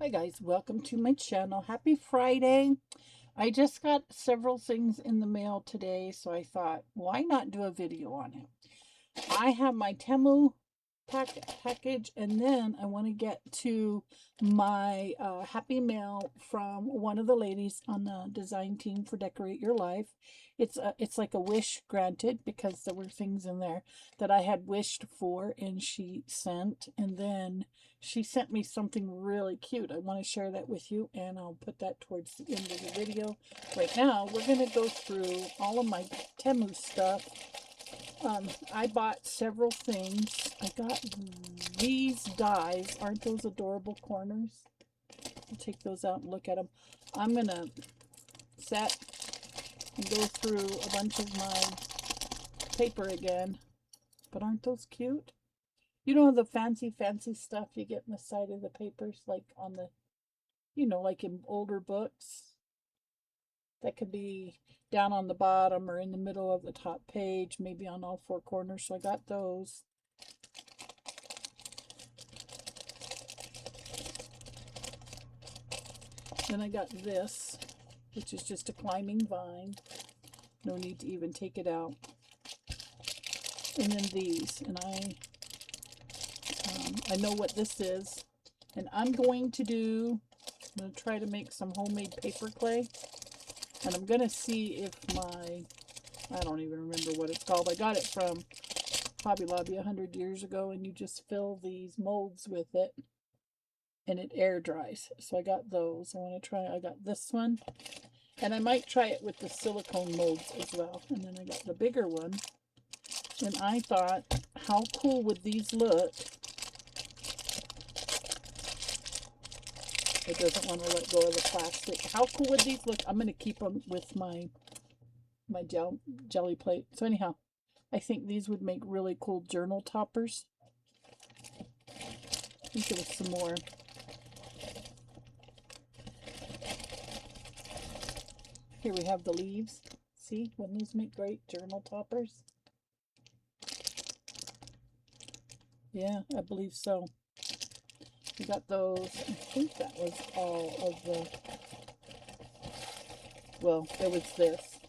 Hi guys, welcome to my channel. Happy Friday. I just got several things in the mail today, so I thought, why not do a video on it? I have my Temu package, and then I want to get to my happy mail from one of the ladies on the design team for Decorate Your Life. It's like a wish granted, because there were things in there that I had wished for and she sent, and then she sent me something really cute. I want to share that with you, and I'll put that towards the end of the video. Right now we're going to go through all of my Temu stuff. I bought several things. I got these dies. Aren't those adorable corners? I'll take those out and look at them. I'm going to set and go through a bunch of my paper again. But aren't those cute? You know the fancy stuff you get in the side of the papers, like on the, like in older books? That could be down on the bottom or in the middle of the top page, maybe on all four corners. So I got those. Then I got this, which is just a climbing vine. No need to even take it out. And then these, and I know what this is, and I'm going to try to make some homemade paper clay. And I'm going to see if I don't even remember what it's called. I got it from Hobby Lobby 100 years ago, and you just fill these molds with it, and it air dries. So I got those. I got this one, and I might try it with the silicone molds as well. And then I got the bigger one, and I thought, how cool would these look? It doesn't want to let go of the plastic. How cool would these look? I'm going to keep them with my jelly plate. So anyhow, I think these would make really cool journal toppers. I think there was some more. Here we have the leaves. See, wouldn't these make great journal toppers? Yeah, I believe so. We got those. I think that was all of the, well, there was this.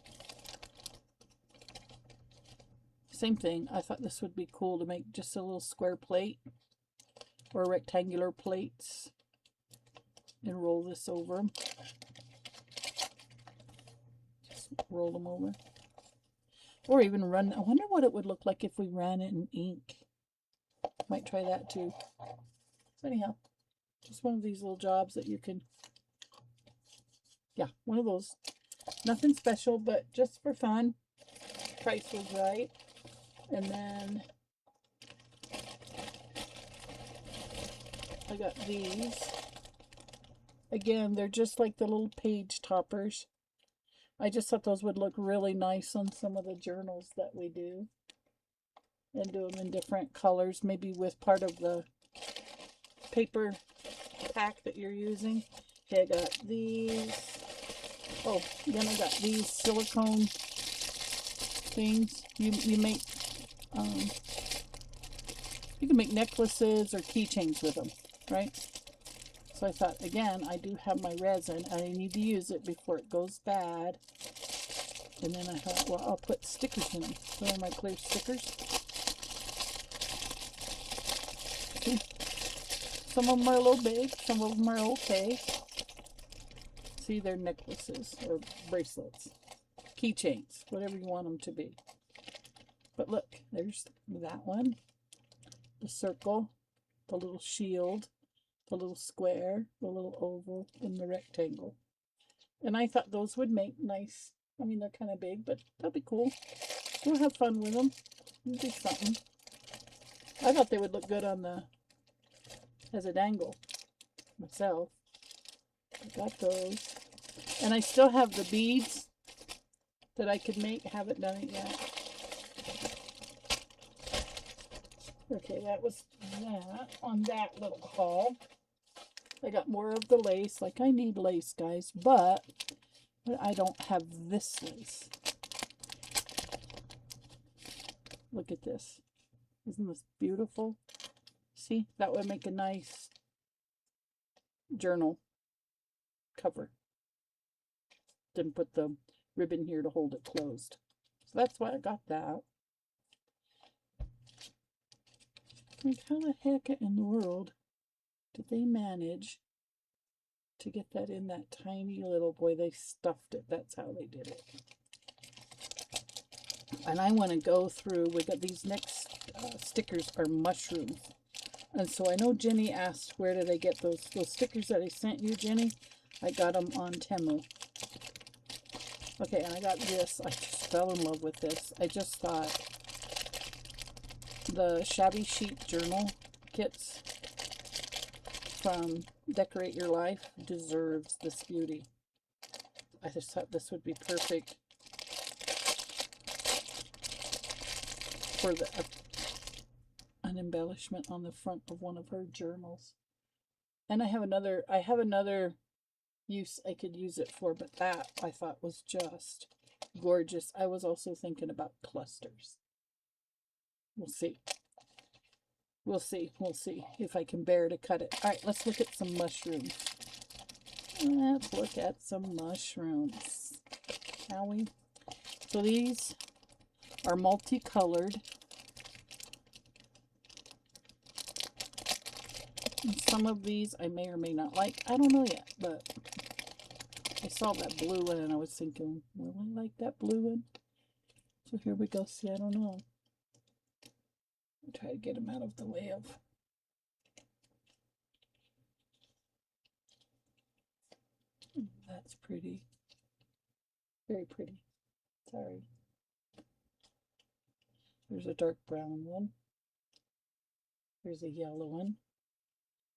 Same thing. I thought this would be cool to make just a little square plate or rectangular plates and roll this over. Just roll them over. Or even run. I wonder what it would look like if we ran it in ink. Might try that too. So anyhow, just one of these little jobs that you can, yeah, one of those. Nothing special, but just for fun. Price was right. And then I got these. Again, they're just like the little page toppers. I just thought those would look really nice on some of the journals that we do. And do them in different colors, maybe with part of the paper pack that you're using. Okay, I got these. Oh, then I got these silicone things. You make you can make necklaces or keychains with them, right? So I thought, again, I do have my resin. I need to use it before it goes bad. And then I thought, well, I'll put stickers in them. So are my clear stickers. See? Some of them are a little big, some of them are okay. See, they're necklaces or bracelets, keychains, whatever you want them to be. But look, there's that one, the circle, the little shield, the little square, the little oval, and the rectangle. And I thought those would make nice, I mean, they're kind of big, but they'll be cool. We'll have fun with them. We'll do something. I thought they would look good on the, as a dangle myself. I got those. And I still have the beads that I could make. Haven't done it yet. Okay, that was that on that little haul. I got more of the lace. Like, I need lace, guys, but I don't have this lace. Look at this. Isn't this beautiful? See, that would make a nice journal cover. Didn't put the ribbon here to hold it closed. So that's why I got that. Like, how the heck in the world did they manage to get that in that tiny little, boy, they stuffed it. That's how they did it. And I want to go through, we got these next stickers are mushrooms. And so I know Jenny asked, where did I get those stickers that I sent you, Jenny? I got them on Temu. Okay, and I got this. I just fell in love with this. I just thought the shabby chic journal kits from Decorate Your Life deserves this beauty. I just thought this would be perfect for an embellishment on the front of one of her journals. And I have another use I could use it for, but that I thought was just gorgeous. I was also thinking about clusters. We'll see. We'll see. We'll see if I can bear to cut it. All right, let's look at some mushrooms. Let's look at some mushrooms, shall we? So these are multicolored. And some of these I may or may not like. I don't know yet, but I saw that blue one and I was thinking, will I like that blue one? So here we go. See, I don't know. I'll try to get them out of the way of. That's pretty. Very pretty. Sorry. There's a dark brown one. There's a yellow one.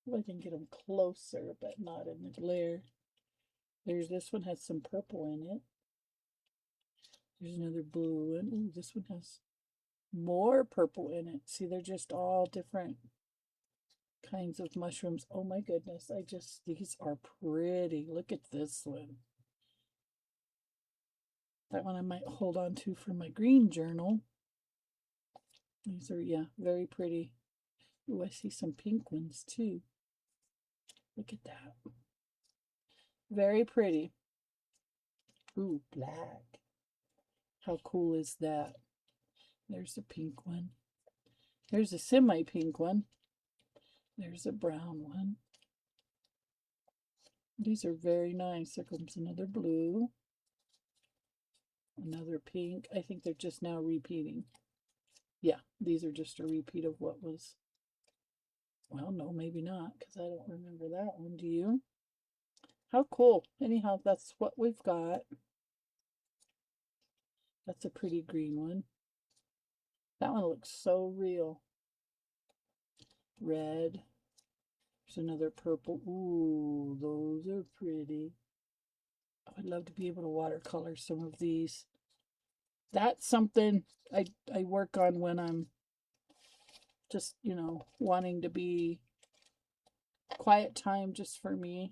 I can get them closer, but not in the glare. There's this one has some purple in it. There's another blue one. Ooh, this one has more purple in it. See, they're just all different kinds of mushrooms. Oh my goodness, these are pretty. Look at this one. That one I might hold on to for my green journal. These are, yeah, very pretty. Ooh, I see some pink ones too. Look at that. Very pretty. Ooh, black. How cool is that? There's a pink one. There's a semi-pink one. There's a brown one. These are very nice. There comes another blue. Another pink. I think they're just now repeating. Yeah, these are just a repeat of what was. Well, no, maybe not, because I don't remember that one. Do you? How cool. Anyhow, that's what we've got. That's a pretty green one. That one looks so real. Red. There's another purple. Ooh, those are pretty. I would love to be able to watercolor some of these. That's something I work on when I'm just, you know, wanting to be quiet time just for me.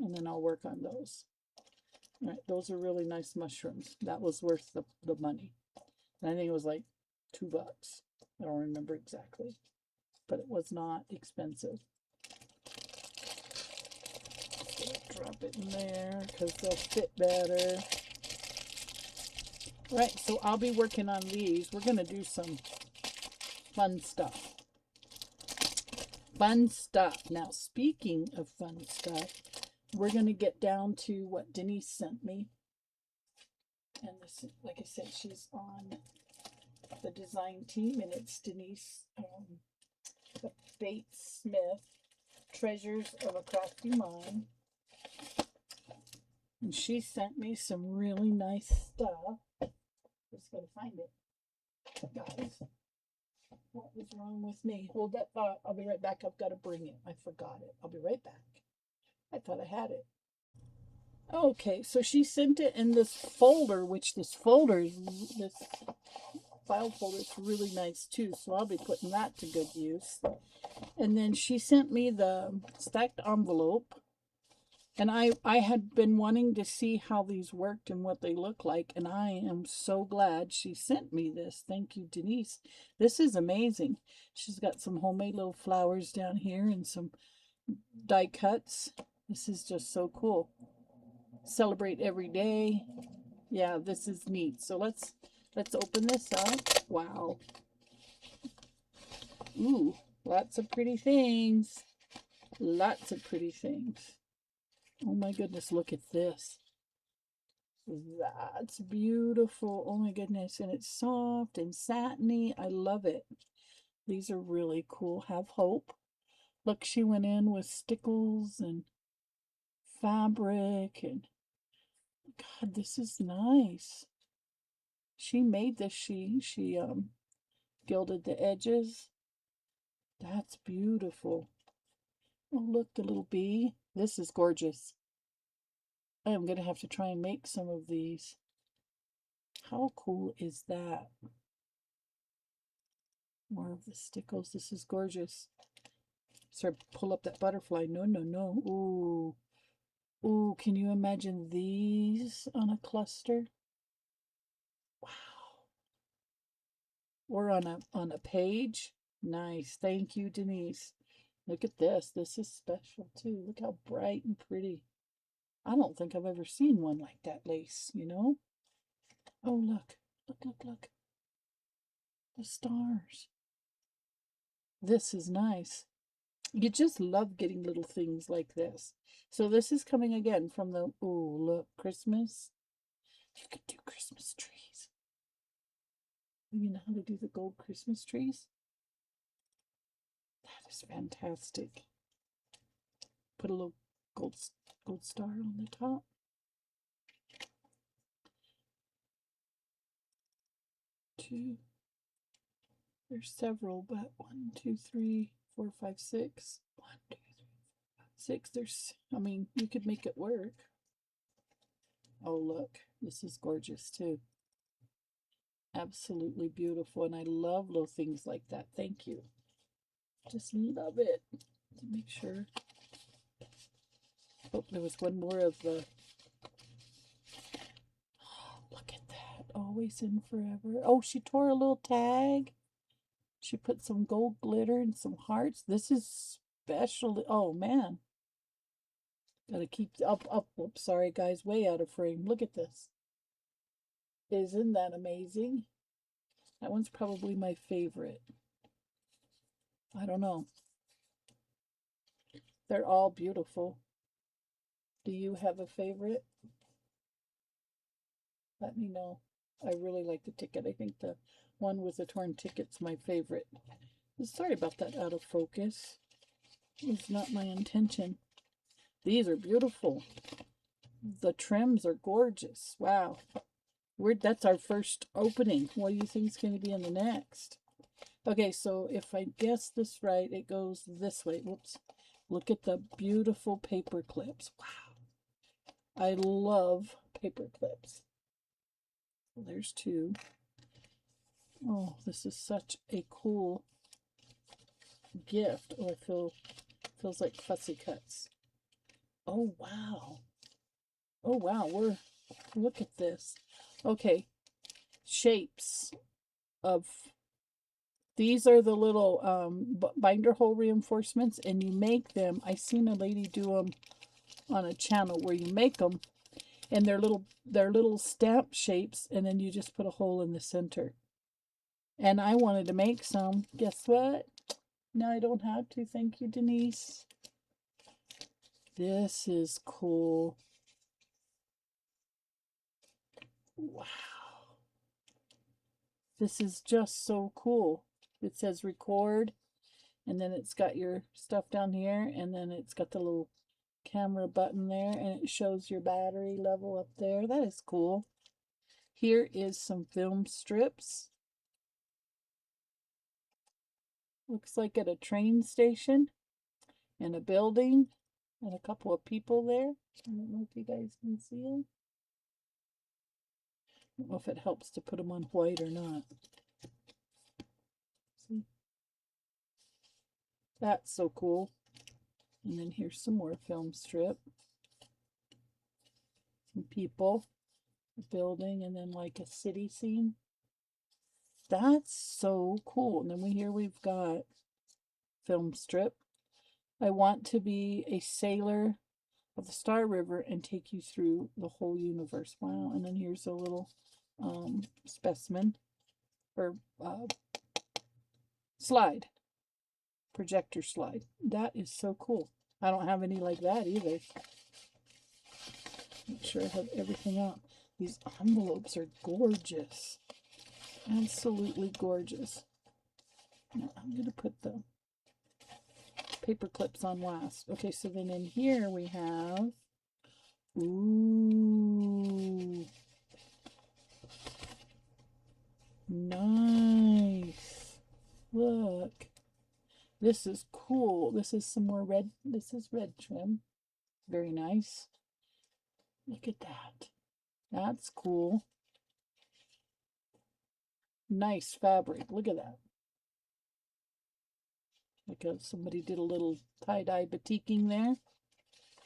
And then I'll work on those. All right, those are really nice mushrooms. That was worth the money. And I think it was like $2. I don't remember exactly, but it was not expensive. Drop it in there because they'll fit better. All right, so I'll be working on these. We're going to do some fun stuff. Fun stuff. Now, speaking of fun stuff, we're going to get down to what Denise sent me. And this, like I said, she's on the design team, and it's Denise Bates Smith, Treasures of a Crafty Mind. And she sent me some really nice stuff. Just gotta find it. Guys, what was wrong with me? Hold that thought. I'll be right back. I've got to bring it. I forgot it. I'll be right back. I thought I had it. Okay, so she sent it in this folder, which this folder is, this file folder is really nice too. So I'll be putting that to good use. And then she sent me the stacked envelope. And I had been wanting to see how these worked and what they look like. And I am so glad she sent me this. Thank you, Denise. This is amazing. She's got some homemade little flowers down here and some die cuts. This is just so cool. Celebrate every day. Yeah, this is neat. So let's open this up. Wow. Ooh, lots of pretty things. Lots of pretty things. Oh my goodness, look at this. That's beautiful. Oh my goodness. And it's soft and satiny. I love it. These are really cool. Have hope. Look, she went in with stickles and fabric, and God, this is nice. She made this. She gilded the edges. That's beautiful. Oh, look, the little bee. This is gorgeous. I am going to have to try and make some of these. How cool is that? More of the stickles. This is gorgeous. Sorry, pull up that butterfly. No, no, no. Ooh. Ooh, can you imagine these on a cluster? Wow. Or on a page. Nice. Thank you, Denise. Look at this. This is special too. Look how bright and pretty. I don't think I've ever seen one like that lace, you know? Oh, look. Look, look, look. The stars. This is nice. You just love getting little things like this. So this is coming again from the, oh, look, Christmas. You could do Christmas trees. You know how to do the gold Christmas trees? That is fantastic. Put a little gold star on the top. Two. There's several, but 1, 2, 3, 4, 5, 6. 1, 2, 3, 4, 5, 6. There's, I mean, you could make it work. Oh, look. This is gorgeous, too. Absolutely beautiful. And I love little things like that. Thank you. Just love it. To make sure. Oh, there was one more of the. Oh, look at that. Always and forever. Oh, she tore a little tag. She put some gold glitter and some hearts. This is special. Oh, man. Gotta keep up. Oops, sorry, guys. Way out of frame. Look at this. Isn't that amazing? That one's probably my favorite. I don't know. They're all beautiful. Do you have a favorite? Let me know. I really like the ticket. I think the one with the torn ticket's my favorite. Sorry about that out of focus. It's not my intention. These are beautiful. The trims are gorgeous. Wow. That's our first opening. What do you think is going to be in the next? Okay, so if I guess this right, it goes this way. Whoops. Look at the beautiful paper clips. Wow. I love paper clips. There's two. Oh, this is such a cool gift. Oh, feels like fussy cuts. Oh, wow. Oh, wow. Look at this. Okay. Shapes of, these are the little binder hole reinforcements, and you make them. I seen a lady do them on a channel where you make them, and they're little stamp shapes, and then you just put a hole in the center. And I wanted to make some. Guess what? No, I don't have to. Thank you, Denise. This is cool. Wow. This is just so cool. It says record, and then it's got your stuff down here, and then it's got the little camera button there, and it shows your battery level up there. That is cool. Here is some film strips. Looks like at a train station and a building and a couple of people there. I don't know if you guys can see them. I don't know if it helps to put them on white or not. See? That's so cool. And then here's some more film strip. Some people, a building, and then like a city scene. That's so cool. And then we've got film strip. I want to be a sailor of the Star River and take you through the whole universe. Wow. And then here's a little specimen or slide, projector slide. That is so cool. I don't have any like that either. Make sure I have everything out. These envelopes are gorgeous. Absolutely gorgeous. Now I'm going to put the paper clips on last. Okay, so then in here we have, ooh, nice. Look, this is cool. This is some more red. This is red trim. Very nice. Look at that. That's cool. Nice fabric. Look at that. Like somebody did a little tie-dye batiking there.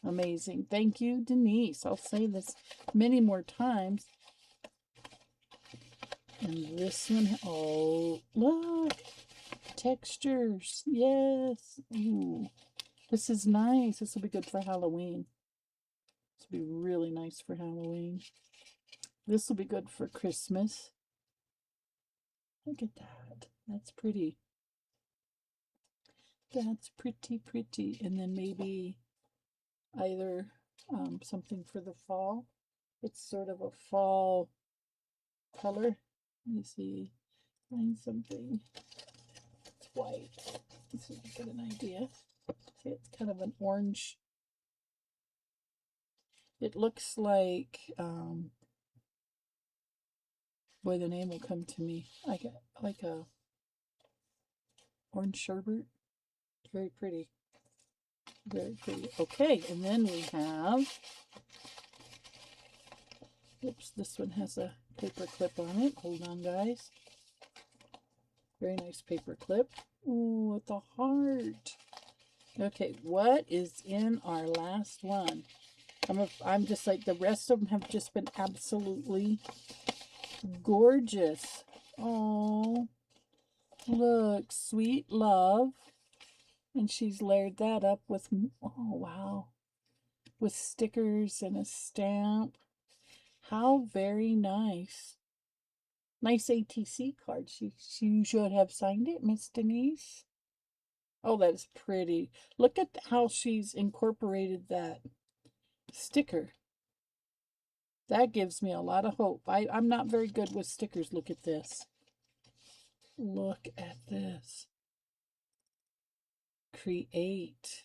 Amazing. Thank you, Denise. I'll say this many more times. And this one, oh, look. Textures. Yes. Ooh. This is nice. This will be good for Halloween. This will be really nice for Halloween. This will be good for Christmas. Look at that. That's pretty. That's pretty, pretty. And then maybe either something for the fall. It's sort of a fall color. Let me see. Find something. It's white. Let's see if I get an idea. See, it's kind of an orange. It looks like, boy, the name will come to me. Like a orange sherbet. Very pretty. Very pretty. Okay, and then we have, oops, this one has a paper clip on it. Hold on, guys. Very nice paper clip. Ooh, with a heart. Okay, what is in our last one? I'm just like, the rest of them have just been absolutely gorgeous. Oh, look, sweet love. And she's layered that up with, oh, wow, with stickers and a stamp. How very nice. Nice ATC card. She should have signed it, Miss Denise. Oh, that is pretty. Look at how she's incorporated that sticker. That gives me a lot of hope. I'm not very good with stickers. Look at this. Look at this. Create.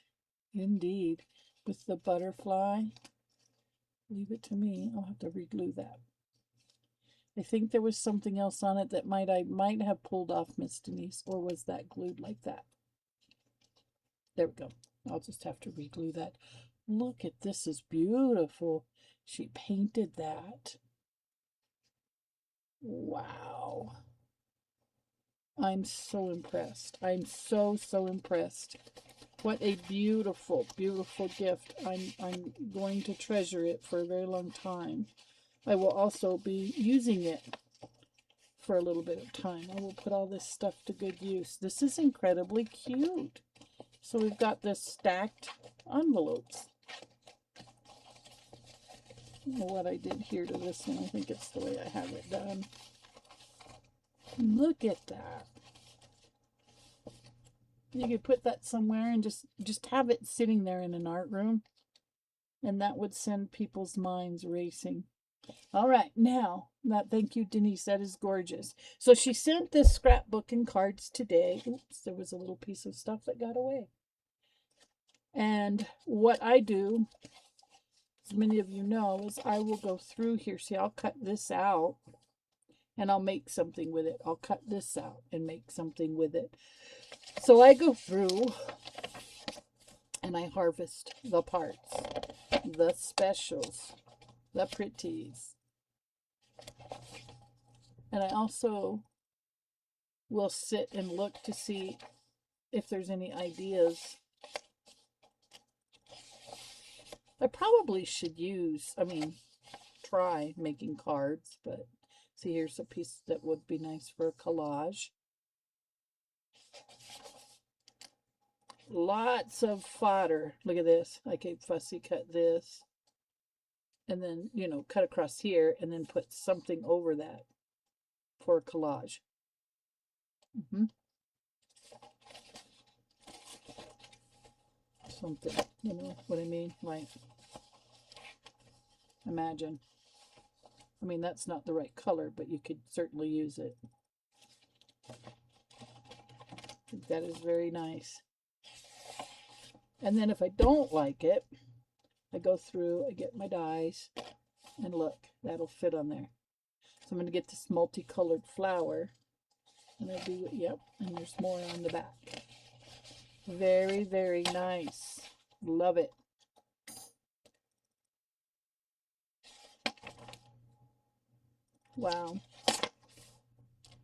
Indeed. With the butterfly. Leave it to me. I'll have to reglue that. I think there was something else on it that I might have pulled off, Miss Denise, or was that glued like that? There we go. I'll just have to reglue that. Look at this, is beautiful. She painted that. Wow. I'm so impressed. I'm so impressed. What a beautiful, beautiful gift. I'm going to treasure it for a very long time. I will also be using it for a little bit of time. I will put all this stuff to good use. This is incredibly cute. So we've got this stacked envelopes. I don't know what I did here to this one. I think it's the way I have it done. Look at that. You could put that somewhere and just have it sitting there in an art room, and that would send people's minds racing. All right, now, thank you, Denise. That is gorgeous. So she sent this scrapbook and cards today. Oops, there was a little piece of stuff that got away. And what I do, as many of you know, is I will go through here. See, I'll cut this out and I'll make something with it. I'll cut this out and make something with it. So I go through and I harvest the parts, the specials, the pretties. And I also will sit and look to see if there's any ideas. I probably should try making cards, but see, here's a piece that would be nice for a collage. Lots of fodder. Look at this. I can fussy cut this. And then, you know, cut across here and then put something over that for collage. Something, you know what I mean? Like, imagine. I mean, that's not the right color, but you could certainly use it. I think that is very nice. And then if I don't like it, I go through, I get my dies, and look, that'll fit on there. So I'm going to get this multicolored flower, and I do it, yep, and there's more on the back. Very, very nice. Love it. Wow.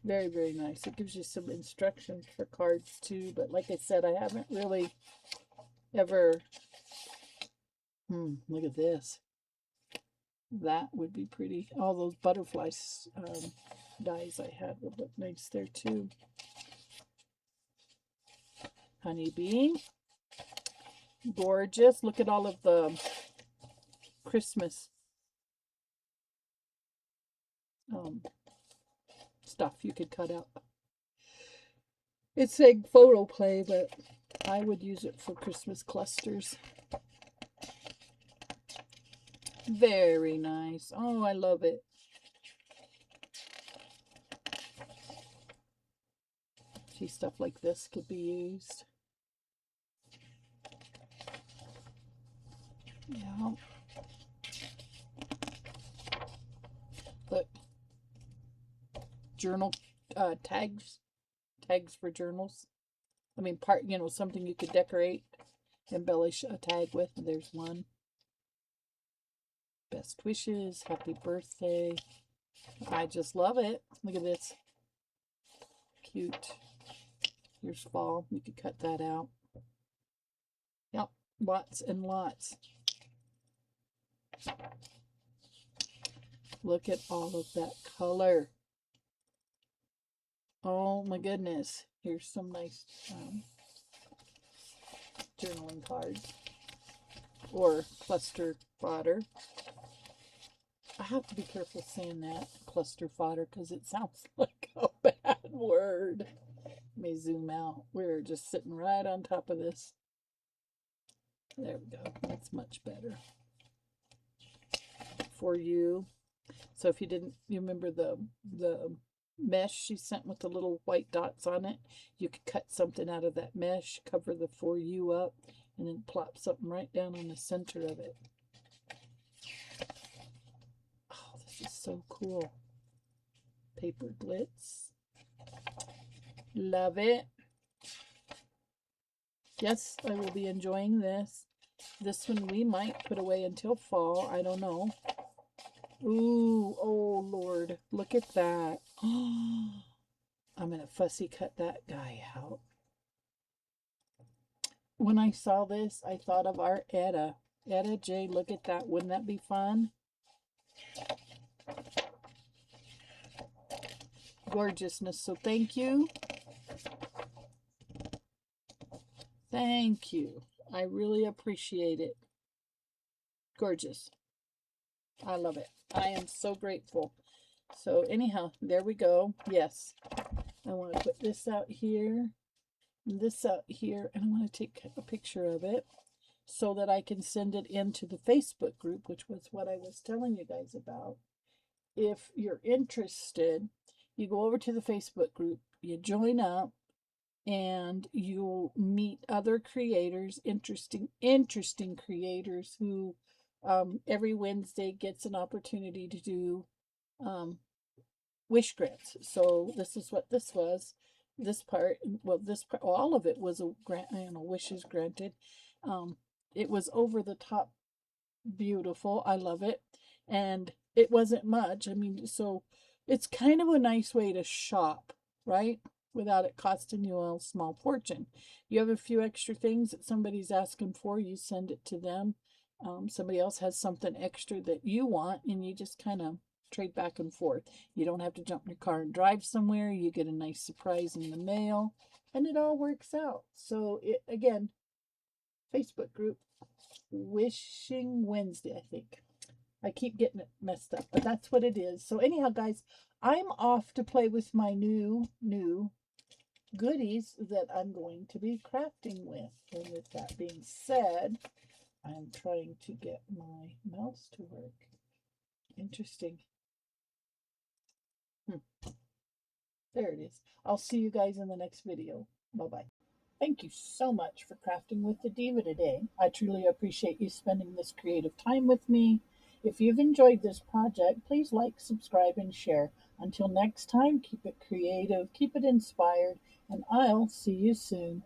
Very, very nice. It gives you some instructions for cards too, but like I said, I haven't really ever, look at this. That would be pretty. All those butterflies dies I had would look nice there too. Honeybee. Gorgeous. Look at all of the Christmas stuff you could cut out. It's saying photo play, but I would use it for Christmas clusters. Very nice. Oh, I love it. See, stuff like this could be used. Yeah. Look. Journal tags for journals. I mean, you know, something you could decorate, embellish a tag with. There's one. Best wishes, happy birthday. I just love it. Look at this. Cute. Here's fall. You could cut that out. Yep, lots and lots. Look at all of that color. Oh my goodness. Here's some nice journaling cards or cluster fodder. I have to be careful saying that, cluster fodder, because it sounds like a bad word. Let me zoom out. We're just sitting right on top of this. There we go. That's much better. For you. So if you didn't, you remember the mesh she sent with the little white dots on it, you could cut something out of that mesh, cover the For You up, and then plop something right down on the center of it. Oh, this is so cool. Paper glitz. Love it. Yes, I will be enjoying this. This one we might put away until fall. I don't know. Ooh, oh Lord, look at that. I'm going to fussy cut that guy out. When I saw this, I thought of our Etta. Etta J, look at that. Wouldn't that be fun? Gorgeousness. So thank you. Thank you. I really appreciate it. Gorgeous. I love it. I am so grateful. So anyhow, there we go. Yes. I want to put this out here, and this out here, and I want to take a picture of it so that I can send it into the Facebook group, which was what I was telling you guys about. If you're interested, you go over to the Facebook group, you join up, and you'll meet other creators, interesting creators who every Wednesday gets an opportunity to do wish grants. So this is what this was. This part, well, this part, all of it was a grant, you know, wishes granted. It was over the top beautiful. I love it. And it wasn't much. I mean, so it's kind of a nice way to shop, right? Without it costing you a small fortune. You have a few extra things that somebody's asking for, you send it to them. Somebody else has something extra that you want, and you just kind of trade back and forth. You don't have to jump in your car and drive somewhere. You get a nice surprise in the mail. and it all works out. So it again, Facebook group, Wishing Wednesday, I think. I keep getting it messed up, but that's what it is. So anyhow, guys, I'm off to play with my new goodies that I'm going to be crafting with. And with that being said, I'm trying to get my mouse to work. Interesting. There it is. I'll see you guys in the next video. Bye-bye. Thank you so much for crafting with the Diva today. I truly appreciate you spending this creative time with me. If you've enjoyed this project, please like, subscribe, and share. Until next time, keep it creative, keep it inspired, and I'll see you soon.